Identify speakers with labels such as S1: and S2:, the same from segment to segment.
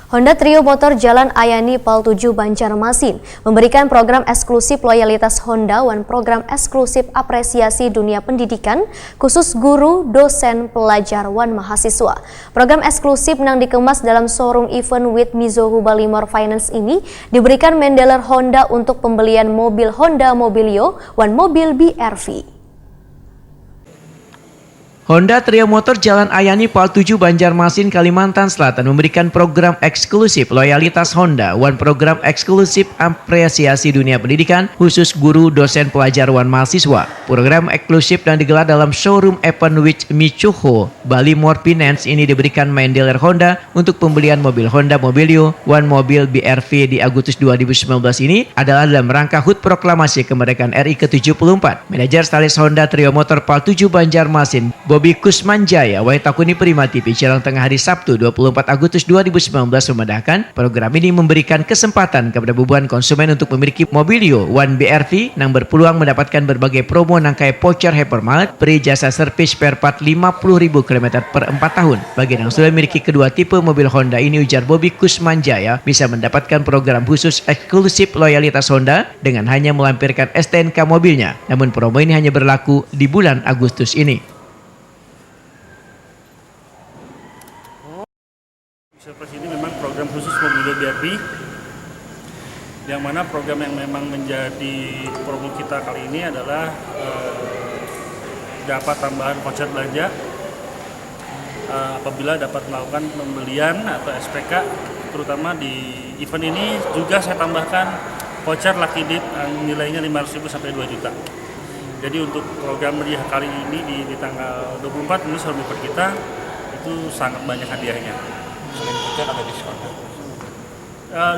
S1: Honda Trio Motor Jalan Ayani Pal 7 Banjarmasin memberikan program eksklusif loyalitas Honda dan program eksklusif apresiasi dunia pendidikan khusus guru, dosen, pelajar, dan mahasiswa. Program eksklusif yang dikemas dalam showroom event with Mizuho Balimor Finance ini diberikan mendeler Honda untuk pembelian mobil Honda Mobilio dan mobil BRV.
S2: Honda Trio Motor Jalan Ayani Pal 7 Banjarmasin, Kalimantan Selatan memberikan program eksklusif loyalitas Honda dan program eksklusif apresiasi dunia pendidikan khusus guru, dosen, pelajar, dan mahasiswa. Program eksklusif yang digelar dalam showroom event with Mizuho Balimor Finance ini diberikan main dealer Honda untuk pembelian mobil Honda Mobilio dan mobil BRV di Agustus 2019 ini adalah dalam rangka HUT Proklamasi Kemerdekaan RI ke-74. Manajer Stalis Honda Trio Motor Pal 7 Banjarmasin, Bobi Kusmanjaya, Waitakuni Prima TV, Cilang Tengah hari Sabtu 24 Agustus 2019 memandahkan program ini memberikan kesempatan kepada ribuan konsumen untuk memiliki Mobilio One BRV yang berpeluang mendapatkan berbagai promo nangkai voucher hypermart, beri jasa servis spare part 50.000 km per 4 tahun. Bagi yang sudah memiliki kedua tipe mobil Honda ini, ujar Bobi Kusmanjaya, bisa mendapatkan program khusus eksklusif loyalitas Honda dengan hanya melampirkan STNK mobilnya. Namun promo ini hanya berlaku di bulan Agustus ini.
S3: Surprise ini memang program khusus Mobilio BRV, yang mana program yang memang menjadi promo kita kali ini adalah dapat tambahan voucher belanja apabila dapat melakukan pembelian atau SPK, terutama di event ini juga saya tambahkan voucher Lucky Dip yang nilainya 500.000 sampai 2 juta. Jadi untuk program meriah kali ini di tanggal 24 ini showroom event kita itu sangat banyak hadiahnya.
S4: Selain voucher ada diskon?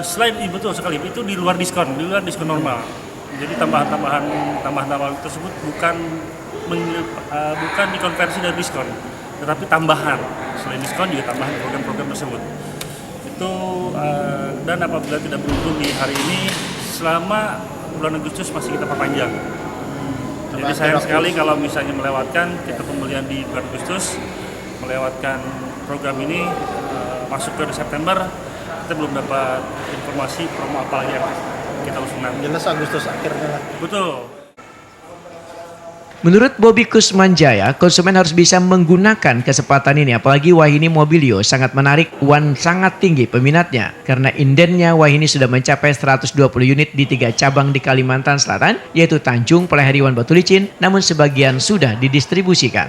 S3: Selain betul sekali, itu di luar diskon normal. Jadi tambahan tersebut bukan dikonversi dari diskon, tetapi tambahan. Selain diskon juga tambahan program-program tersebut. Itu dan apabila tidak beruntung di hari ini, selama bulan Agustus masih kita perpanjang. Jadi sayang sekali kalau misalnya melewatkan kita pembelian di bulan Agustus, melewatkan program ini masuk ke September, kita belum dapat informasi promo apa lagi yang kita usung nanti.
S4: Jelas Agustus akhirnya lah.
S3: Betul.
S2: Menurut Bobi Kusmanjaya, konsumen harus bisa menggunakan kesempatan ini, apalagi Wahini Mobilio sangat menarik dan sangat tinggi peminatnya karena indennya Wahini sudah mencapai 120 unit di 3 cabang di Kalimantan Selatan, yaitu Tanjung, Pelihari, dan Batu Licin, namun sebagian sudah didistribusikan.